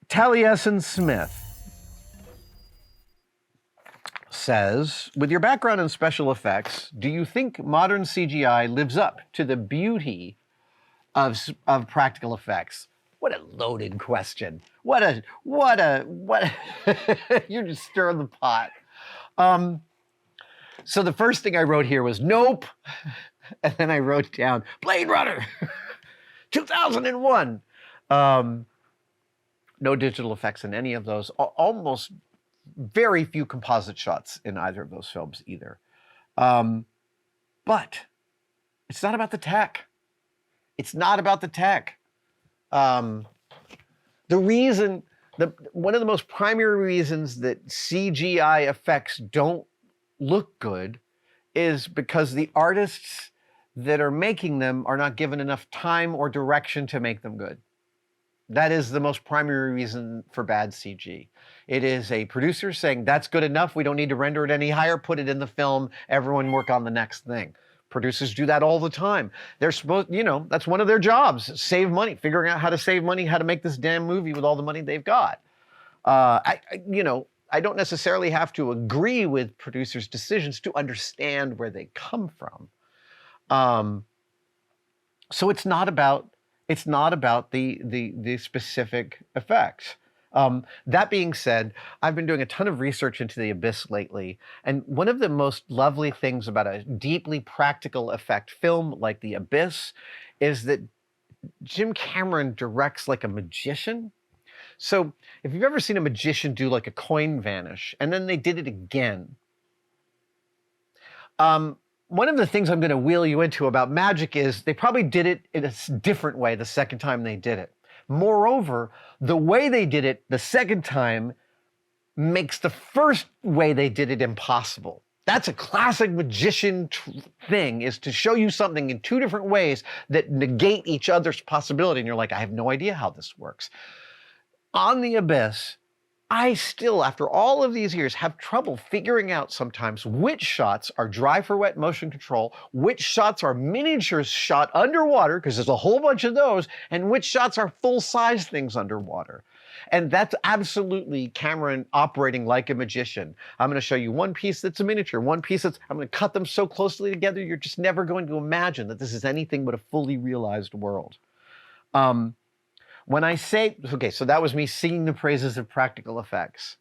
TaliesinSmith says, with your background in special effects, do you think modern CGI lives up to the beauty of practical effects? What a loaded question. What you're just stirring the pot. So the first thing I wrote here was nope. And then I wrote down Blade Runner 2001. No digital effects in any of those. Almost very few composite shots in either of those films either. But it's not about the tech. It's not about the tech. One of the most primary reasons that CGI effects don't look good is because the artists that are making them are not given enough time or direction to make them good. That is the most primary reason for bad CG. It is a producer saying, that's good enough, we don't need to render it any higher, put it in the film, everyone work on the next thing. Producers do that all the time. They're supposed, that's one of their jobs, save money, figuring out how to save money, how to make this damn movie with all the money they've got. I don't necessarily have to agree with producers' decisions to understand where they come from. So it's not about the specific effects. That being said, I've been doing a ton of research into the Abyss lately, and one of the most lovely things about a deeply practical effect film like the Abyss is that Jim Cameron directs like a magician. So if you've ever seen a magician do like a coin vanish, and then they did it again, one of the things I'm going to wheel you into about magic is they probably did it in a different way the second time they did it. Moreover, the way they did it the second time makes the first way they did it impossible. That's a classic magician thing, is to show you something in two different ways that negate each other's possibility. And you're like, I have no idea how this works. On the Abyss, I still, after all of these years, have trouble figuring out sometimes which shots are dry for wet motion control, which shots are miniatures shot underwater, because there's a whole bunch of those, and which shots are full-size things underwater. And that's absolutely Cameron operating like a magician. I'm going to show you one piece that's a miniature, one piece that's, I'm going to cut them so closely together, you're just never going to imagine that this is anything but a fully realized world. When I say, okay, so that was me singing the praises of practical effects.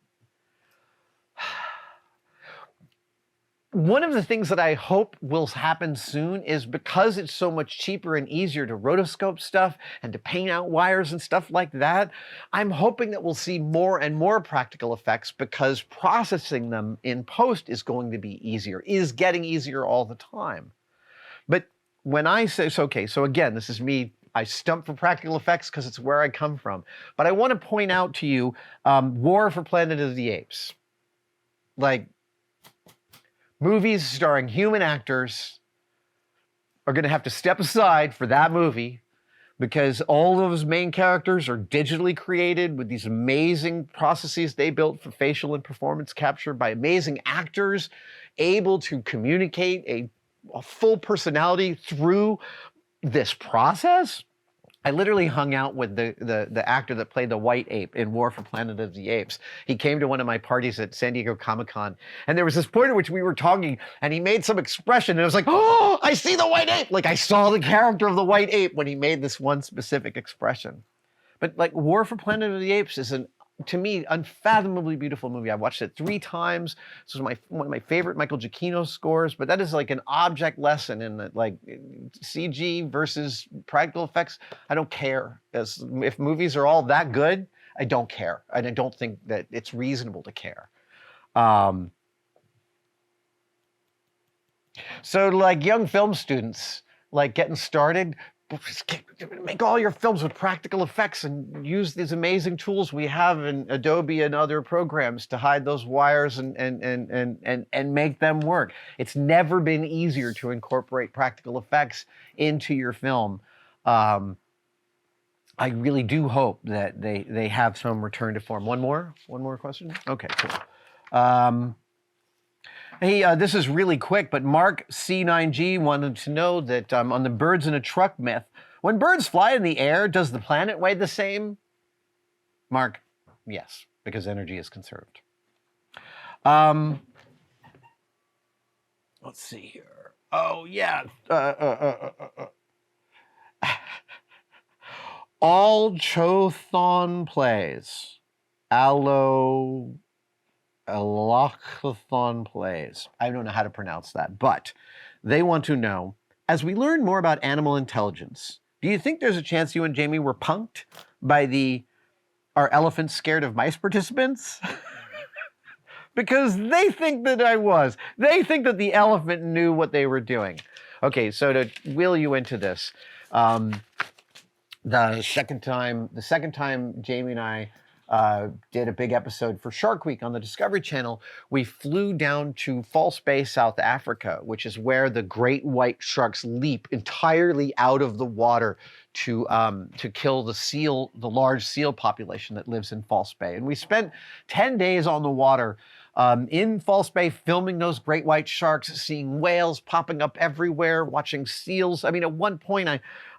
One of the things that I hope will happen soon is, because it's so much cheaper and easier to rotoscope stuff and to paint out wires and stuff like that, I'm hoping that we'll see more and more practical effects, because processing them in post is going to be easier, is getting easier all the time. But when I say, so again, this is me, I stump for practical effects because it's where I come from. But I want to point out to you War for Planet of the Apes. Like, movies starring human actors are going to have to step aside for that movie, because all those main characters are digitally created with these amazing processes they built for facial and performance capture by amazing actors able to communicate a full personality through this process. I literally hung out with the actor that played the white ape in War for Planet of the Apes. He came to one of my parties at San Diego Comic-Con, and there was this point at which we were talking, and he made some expression, and it was like, oh, I see the white ape! Like, I saw the character of the white ape when he made this one specific expression. But like, War for Planet of the Apes is to me, unfathomably beautiful movie. I watched it 3 times. This was one of my favorite Michael Giacchino scores, but that is like an object lesson in that, like, CG versus practical effects. I don't care. If movies are all that good, I don't care. And I don't think that it's reasonable to care. So like young film students, like getting started, make all your films with practical effects and use these amazing tools we have in Adobe and other programs to hide those wires and make them work. It's never been easier to incorporate practical effects into your film. I really do hope that they have some return to form. One more question? Okay, cool. Hey, this is really quick, but Mark C9G wanted to know that on the birds in a truck myth, when birds fly in the air, does the planet weigh the same? Mark, Yes, because energy is conserved. Let's see here. Oh, yeah. All Chothon plays. Alochathon plays. I don't know how to pronounce that, but they want to know, as we learn more about animal intelligence, do you think there's a chance you and Jamie were punked by the "Are elephants scared of mice" participants? Because they think that I was. They think that the elephant knew what they were doing. Okay, so to wheel you into this, the second time Jamie and I did a big episode for Shark Week on the Discovery Channel, we flew down to False Bay, South Africa, which is where the great white sharks leap entirely out of the water to kill the large seal population that lives in False Bay. And we spent 10 days on the water in False Bay filming those great white sharks, seeing whales popping up everywhere, watching seals. I mean, at one point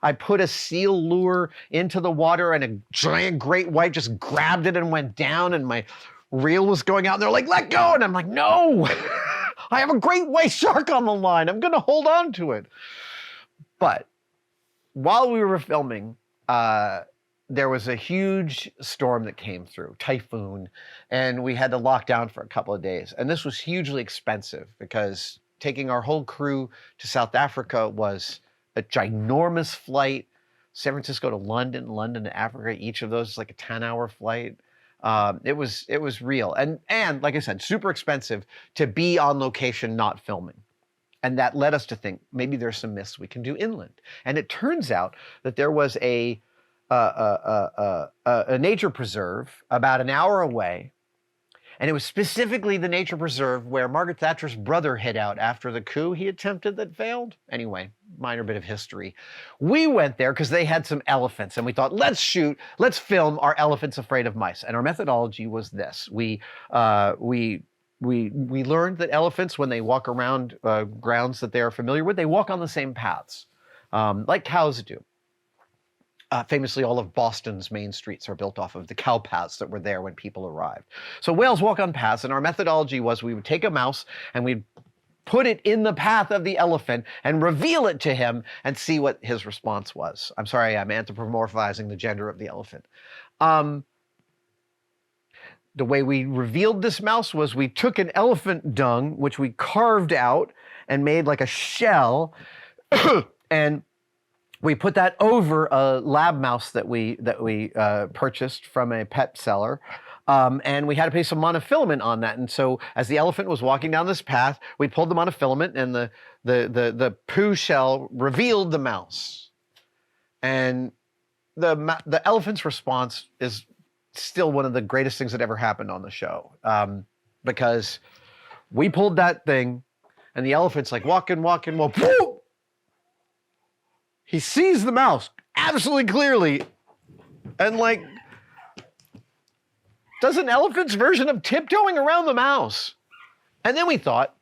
I put a seal lure into the water and a giant great white just grabbed it and went down, and my reel was going out and they're like, "Let go." And I'm like, "No, I have a great white shark on the line. I'm gonna hold on to it." But while we were filming, there was a huge storm that came through, typhoon, and we had to lock down for a couple of days. And this was hugely expensive because taking our whole crew to South Africa was a ginormous flight. San Francisco to London, London to Africa, each of those is like a 10-hour flight. It was real. And like I said, super expensive to be on location, not filming. And that led us to think maybe there's some myths we can do inland. And it turns out that there was a nature preserve about an hour away, and it was specifically the nature preserve where Margaret Thatcher's brother hid out after the coup he attempted that failed. Anyway, minor bit of history. We went there because they had some elephants, and we thought, let's film "Are Elephants Afraid of Mice?" And our methodology was this: we learned that elephants, when they walk around grounds that they are familiar with, they walk on the same paths, like cows do. Famously, all of Boston's main streets are built off of the cow paths that were there when people arrived. So whales walk on paths, and our methodology was we would take a mouse and we'd put it in the path of the elephant and reveal it to him and see what his response was. I'm sorry, I'm anthropomorphizing the gender of the elephant. The way we revealed this mouse was we took an elephant dung, which we carved out and made like a shell, and we put that over a lab mouse that we purchased from a pet seller, and we had to place some monofilament on that. And so, as the elephant was walking down this path, we pulled the monofilament, and the poo shell revealed the mouse. And the elephant's response is still one of the greatest things that ever happened on the show, because we pulled that thing, and the elephant's like walking, well, poof! He sees the mouse absolutely clearly and like does an elephant's version of tiptoeing around the mouse. And then we thought,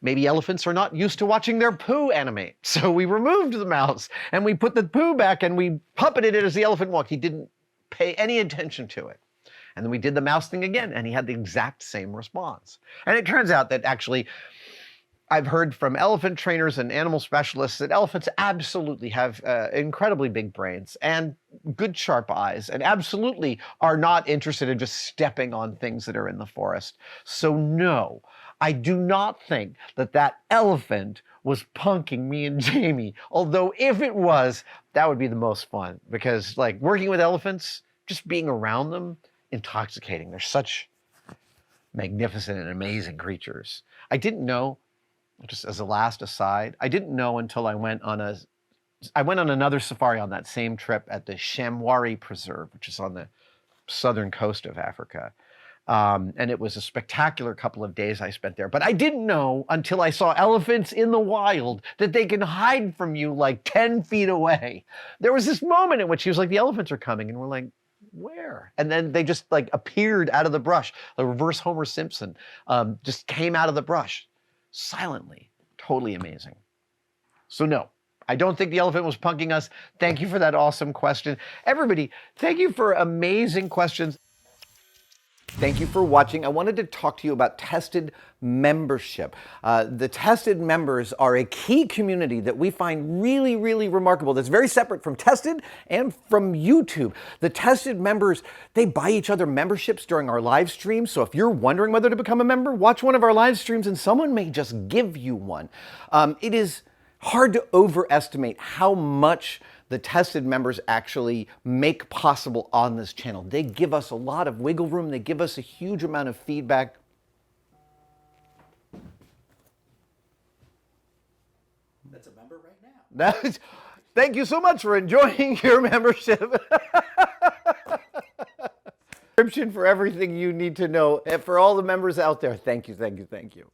maybe elephants are not used to watching their poo animate. So we removed the mouse and we put the poo back and we puppeted it as the elephant walked. He didn't pay any attention to it. And then we did the mouse thing again and he had the exact same response. And it turns out that actually, I've heard from elephant trainers and animal specialists that elephants absolutely have incredibly big brains and good sharp eyes, and absolutely are not interested in just stepping on things that are in the forest. So no, I do not think that elephant was punking me and Jamie. Although if it was, that would be the most fun, because like working with elephants, just being around them, intoxicating. They're such magnificent and amazing creatures. I didn't know, just as a last aside, I didn't know until I went on another safari on that same trip at the Shamwari Preserve, which is on the southern coast of Africa. And it was a spectacular couple of days I spent there. But I didn't know until I saw elephants in the wild that they can hide from you like 10 feet away. There was this moment in which he was like, the elephants are coming. And we're like, where? And then they just like appeared out of the brush. The reverse Homer Simpson just came out of the brush. Silently. Totally amazing. So no, I don't think the elephant was punking us. Thank you for that awesome question. Everybody, thank you for amazing questions. Thank you for watching. I wanted to talk to you about tested membership. The tested members are a key community that we find really, really remarkable. That's very separate from tested and from YouTube. The tested members, they buy each other memberships during our live streams. So if you're wondering whether to become a member, watch one of our live streams and someone may just give you one. It is hard to overestimate how much the tested members actually make possible on this channel. They give us a lot of wiggle room. They give us a huge amount of feedback. That's a member right now. Thank you so much for enjoying your membership. Description for everything you need to know. And for all the members out there, thank you, thank you, thank you.